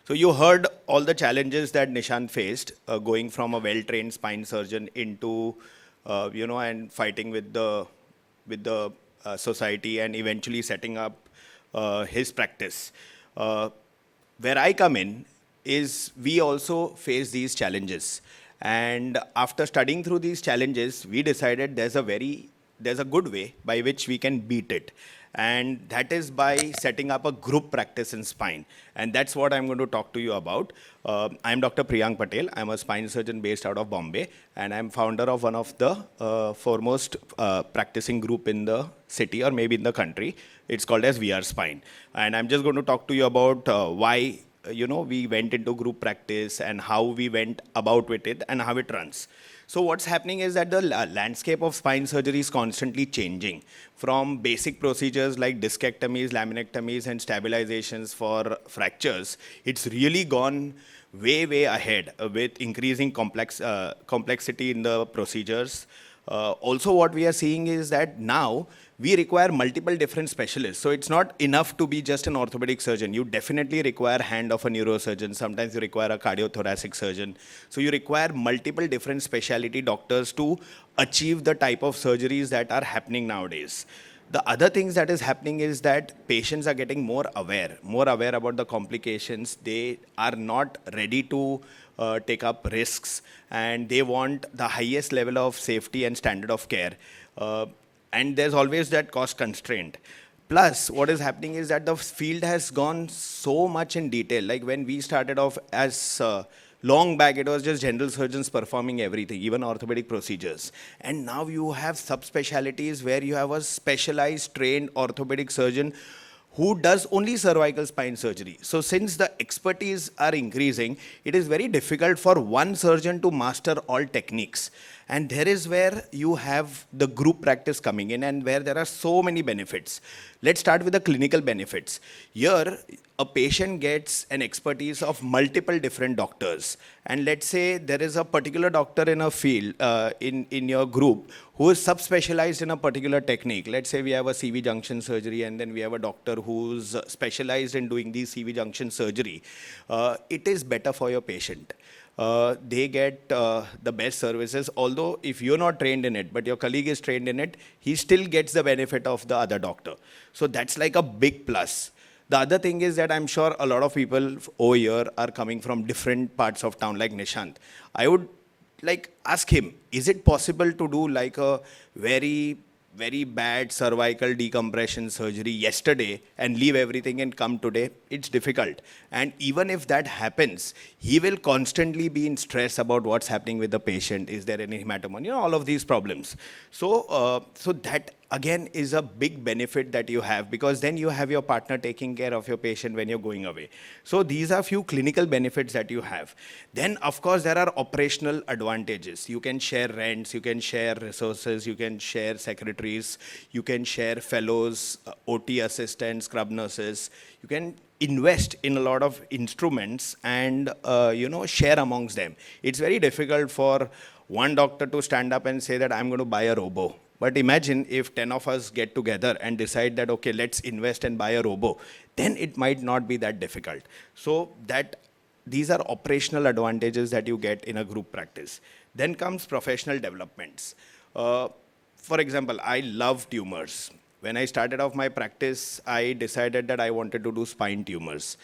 So you heard all the challenges that Nishant faced, going from a well-trained spine surgeon into, and fighting with the society and eventually setting up his practice. Uh, where I come in is we also face these challenges. And after studying through these challenges, we decided there's a good way by which we can beat it. And that is by setting up a group practice in spine. And that's what I'm going to talk to you about. I'm Dr. Priyank Patel. I'm a spine surgeon based out of Bombay. And I'm founder of one of the foremost practicing group in the city or maybe in the country. It's called as VR Spine. And I'm just going to talk to you about why we went into group practice and how we went about with it and how it runs. So what's happening is that the landscape of spine surgery is constantly changing from basic procedures like discectomies, laminectomies, and stabilizations for fractures. It's really gone way, way ahead with increasing complexity in the procedures. Also, what we are seeing is that now we require multiple different specialists. So it's not enough to be just an orthopedic surgeon. You definitely require hand of a neurosurgeon. Sometimes you require a cardiothoracic surgeon. So you require multiple different specialty doctors to achieve the type of surgeries that are happening nowadays. The other things that is happening is that patients are getting more aware about the complications. They are not ready to take up risks, and they want the highest level of safety and standard of care. And there's always that cost constraint. Plus, what is happening is that the field has gone so much in detail. Like when we started off as long back, it was just general surgeons performing everything, even orthopedic procedures. And now you have subspecialties where you have a specialized trained orthopedic surgeon who does only cervical spine surgery. So since the expertise are increasing, it is very difficult for one surgeon to master all techniques. And there is where you have the group practice coming in and where there are so many benefits. Let's start with the clinical benefits. Here, a patient gets an expertise of multiple different doctors. And let's say there is a particular doctor in a field, in your group, who is subspecialized in a particular technique. Let's say we have a CV junction surgery and then we have a doctor who's specialized in doing these CV junction surgery. It is better for your patient. They get the best services. Although if you're not trained in it, but your colleague is trained in it, he still gets the benefit of the other doctor. So that's like a big plus. The other thing is that I'm sure a lot of people over here are coming from different parts of town, like Nishant. I would like ask him, is it possible to do like a very bad cervical decompression surgery yesterday and leave everything and come today? It's difficult. And even if that happens, he will constantly be in stress about what's happening with the patient. Is there any hematoma? All of these problems. So that again is a big benefit that you have, because then you have your partner taking care of your patient when you're going away. So these are few clinical benefits that you have. Then of course there are operational advantages. You can share rents, you can share resources, you can share secretaries, you can share fellows, OT assistants, scrub nurses. You can invest in a lot of instruments and share amongst them. It's very difficult for one doctor to stand up and say that I'm going to buy a robo. But imagine if 10 of us get together and decide that, okay, let's invest and buy a robo, then it might not be that difficult. So these are operational advantages that you get in a group practice. Then comes professional developments. For example, I love tumors. When I started off my practice, I decided that I wanted to do spine tumors.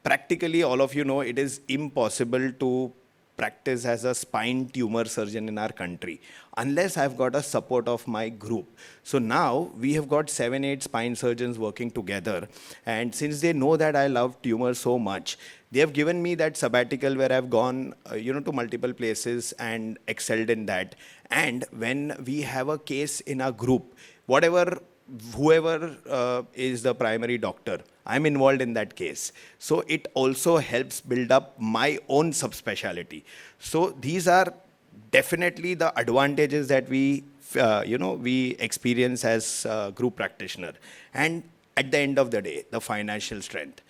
Practically, all of you know, it is impossible to practice as a spine tumor surgeon in our country unless I've got a support of my group. So now we have got 7-8 spine surgeons working together, and since they know that I love tumors so much, they have given me that sabbatical where I've gone to multiple places and excelled in that. And when we have a case in our group, whoever is the primary doctor, I'm involved in that case. So it also helps build up my own subspecialty. So these are definitely the advantages that we experience as a group practitioner. And at the end of the day, the financial strength.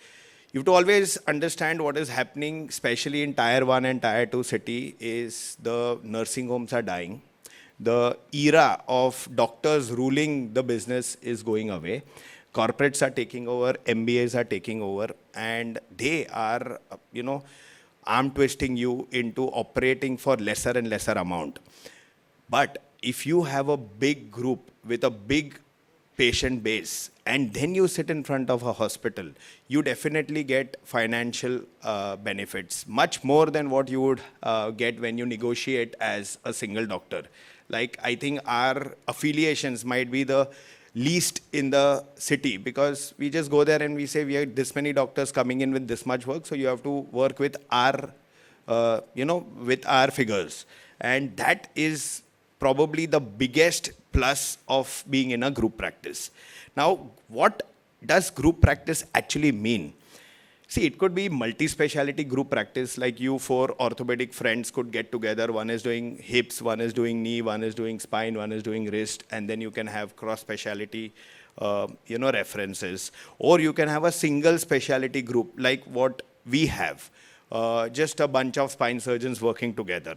You have to always understand what is happening, especially in Tier 1 and Tier 2 city, is the nursing homes are dying. The era of doctors ruling the business is going away. Corporates are taking over, MBAs are taking over, and they are, arm twisting you into operating for lesser and lesser amount. But if you have a big group with a big patient base and then you sit in front of a hospital, you definitely get financial benefits, much more than what you would get when you negotiate as a single doctor. Like, I think our affiliations might be the least in the city, because we just go there and we say we have this many doctors coming in with this much work, so you have to work with our, with our figures. And that is probably the biggest plus of being in a group practice. Now, what does group practice actually mean? See, it could be multi-speciality group practice, like you four orthopedic friends could get together. One is doing hips, one is doing knee, one is doing spine, one is doing wrist, and then you can have cross-speciality, references. Or you can have a single speciality group, like what we have, just a bunch of spine surgeons working together.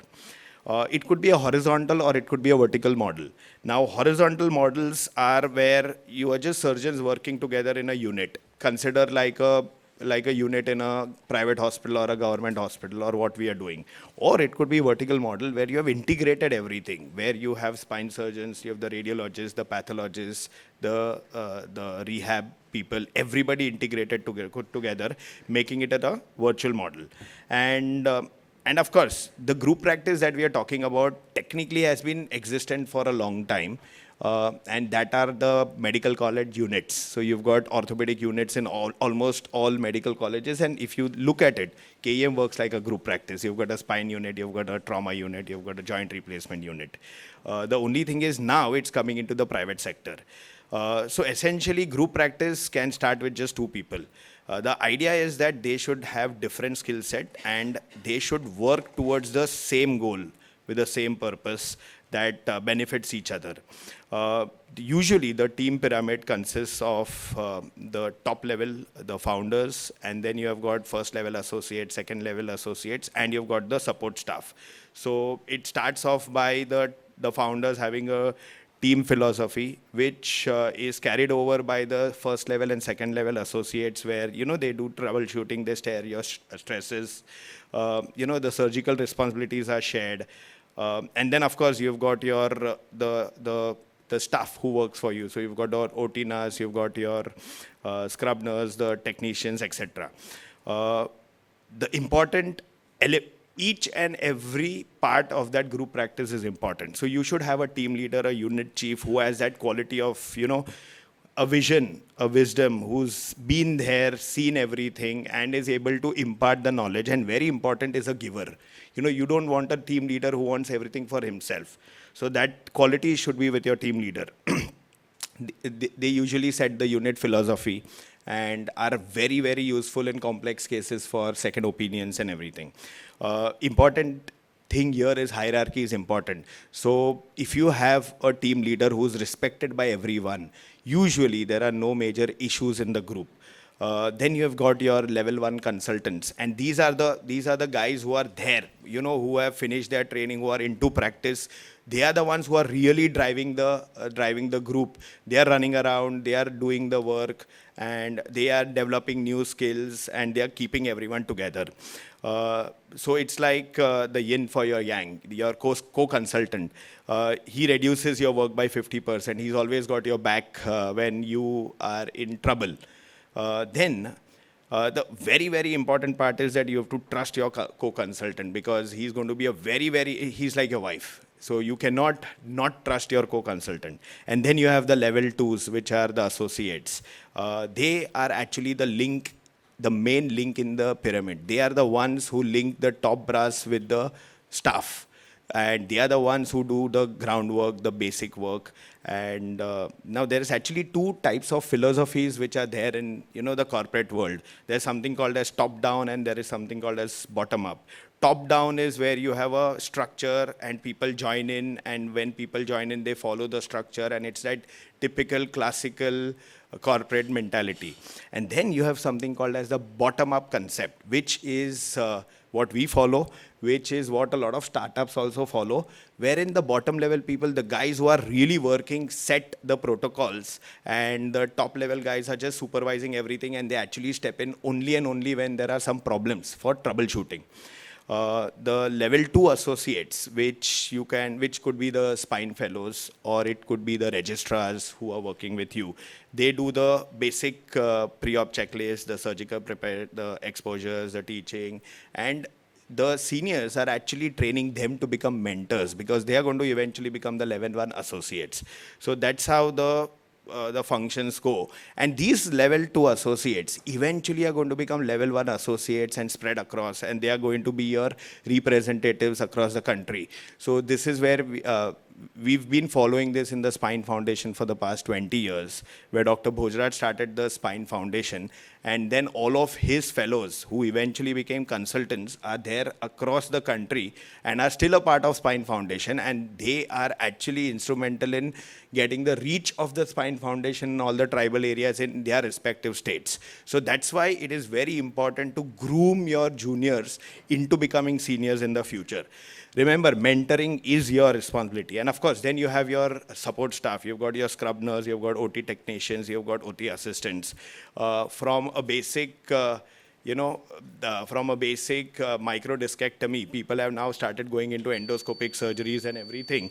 It could be a horizontal or it could be a vertical model. Now, horizontal models are where you are just surgeons working together in a unit. Consider like a unit in a private hospital or a government hospital, or what we are doing. Or it could be vertical model where you have integrated everything, where you have spine surgeons, you have the radiologists, the pathologists, the rehab people, everybody integrated together, making it a virtual model. And of course, the group practice that we are talking about technically has been existent for a long time. And that are the medical college units. So you've got orthopedic units in almost all medical colleges. And if you look at it, KEM works like a group practice. You've got a spine unit, you've got a trauma unit, you've got a joint replacement unit. The only thing is now it's coming into the private sector. So essentially, group practice can start with just two people. The idea is that they should have different skill set and they should work towards the same goal with the same purpose that benefits each other. Usually, the team pyramid consists of the top level, the founders, and then you have got first level associates, second level associates, and you've got the support staff. So it starts off by the founders having a team philosophy, which is carried over by the first level and second level associates, where they do troubleshooting, they share your stresses, the surgical responsibilities are shared. And then, of course, you've got your the staff who works for you. So you've got your OT nurse, you've got your scrub nurse, the technicians, etc. The important each and every part of that group practice is important. So you should have a team leader, a unit chief who has that quality of a vision, a wisdom, who's been there, seen everything, and is able to impart the knowledge. And very important is a giver. You don't want a team leader who wants everything for himself. So that quality should be with your team leader. They usually set the unit philosophy and are very, very useful in complex cases for second opinions and everything. Important thing here is hierarchy is important. So if you have a team leader who's respected by everyone, usually there are no major issues in the group. Then you have got your level 1 consultants, and these are the guys who are there, who have finished their training, who are into practice. They are the ones who are really driving the group. They are running around, they are doing the work, and they are developing new skills, and they are keeping everyone together. So it's like the yin for your yang, your co-consultant. He reduces your work by 50%. He's always got your back when you are in trouble. Then the very, very important part is that you have to trust your co-consultant, because he's going to be he's like your wife. So you cannot not trust your co-consultant. And then you have the level 2s, which are the associates. They are actually the main link in the pyramid. They are the ones who link the top brass with the staff. And they are the ones who do the groundwork, the basic work. And now there is actually two types of philosophies which are there in the corporate world. There's something called as top-down, and there is something called as bottom-up. Top-down is where you have a structure and people join in, and when people join in, they follow the structure, and it's that typical classical corporate mentality. And then you have something called as the bottom-up concept, which is what we follow, which is what a lot of startups also follow, wherein the bottom level people, the guys who are really working, set the protocols, and the top level guys are just supervising everything, and they actually step in only and only when there are some problems for troubleshooting. The level 2 associates, which could be the spine fellows, or it could be the registrars who are working with you. They do the basic pre-op checklist, the surgical prepare, the exposures, the teaching, and the seniors are actually training them to become mentors, because they are going to eventually become the level 1 associates. So that's how the functions go. And these level 2 associates eventually are going to become level 1 associates and spread across, and they are going to be your representatives across the country. So this is where we've been following this in the Spine Foundation for the past 20 years, where Dr. Bhojraj started the Spine Foundation, and then all of his fellows who eventually became consultants are there across the country and are still a part of Spine Foundation, and they are actually instrumental in getting the reach of the Spine Foundation in all the tribal areas in their respective states. So that's why it is very important to groom your juniors into becoming seniors in the future. Remember, mentoring is your responsibility. And of course, then you have your support staff. You've got your scrub nurse, you've got OT technicians, you've got OT assistants. From a basic, microdiscectomy, people have now started going into endoscopic surgeries and everything.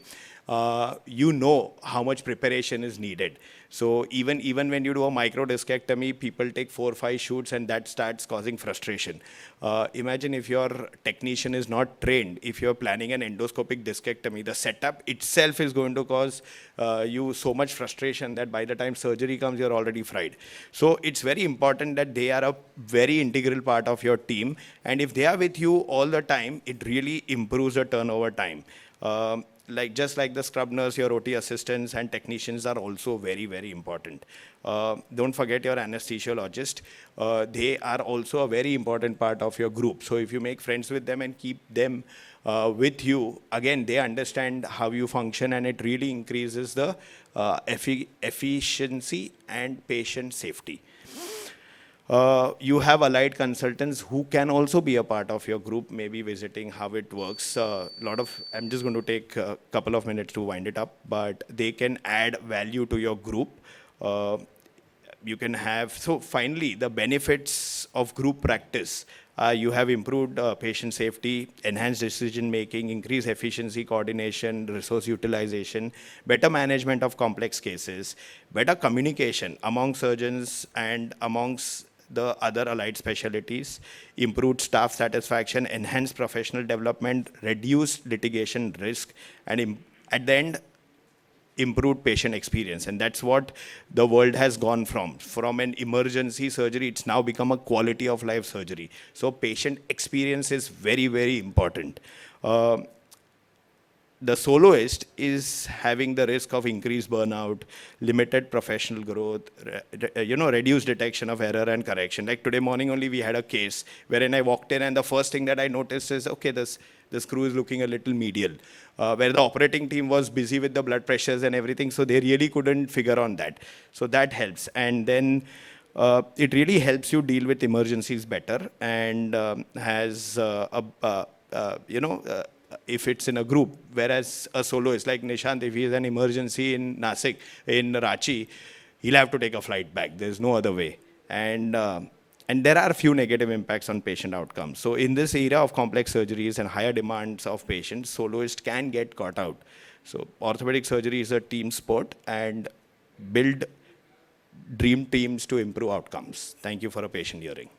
You know how much preparation is needed. So even when you do a microdiscectomy, people take 4 or 5 shoots, and that starts causing frustration. Imagine if your technician is not trained, if you're planning an endoscopic discectomy, the setup itself is going to cause you so much frustration that by the time surgery comes, you're already fried. So it's very important that they are a very integral part of your team, and if they are with you all the time, it really improves the turnover time. Just like the scrub nurse, your OT assistants and technicians are also very, very important. Don't forget your anesthesiologist. They are also a very important part of your group. So if you make friends with them and keep them with you, again, they understand how you function, and it really increases the efficiency and patient safety. You have allied consultants who can also be a part of your group, maybe visiting how it works. I'm just going to take a couple of minutes to wind it up, but they can add value to your group. So finally, the benefits of group practice. You have improved patient safety, enhanced decision making, increased efficiency, coordination, resource utilization, better management of complex cases, better communication among surgeons and amongst the other allied specialties, improved staff satisfaction, enhanced professional development, reduced litigation risk, and at the end, improved patient experience. And that's what the world has gone from an emergency surgery. It's now become a quality of life surgery. So patient experience is very, very important. The soloist is having the risk of increased burnout, limited professional growth, reduced detection of error and correction. Like today morning only, we had a case wherein I walked in, and the first thing that I noticed is, okay, the screw is looking a little medial, where the operating team was busy with the blood pressures and everything, so they really couldn't figure on that. So that helps. And then it really helps you deal with emergencies better, and if it's in a group, whereas a soloist like Nishant, if he has an emergency in Nasik, in Ranchi, he'll have to take a flight back. There's no other way. And there are a few negative impacts on patient outcomes. So in this era of complex surgeries and higher demands of patients, soloists can get caught out. So orthopedic surgery is a team sport, and build dream teams to improve outcomes. Thank you for a patient hearing.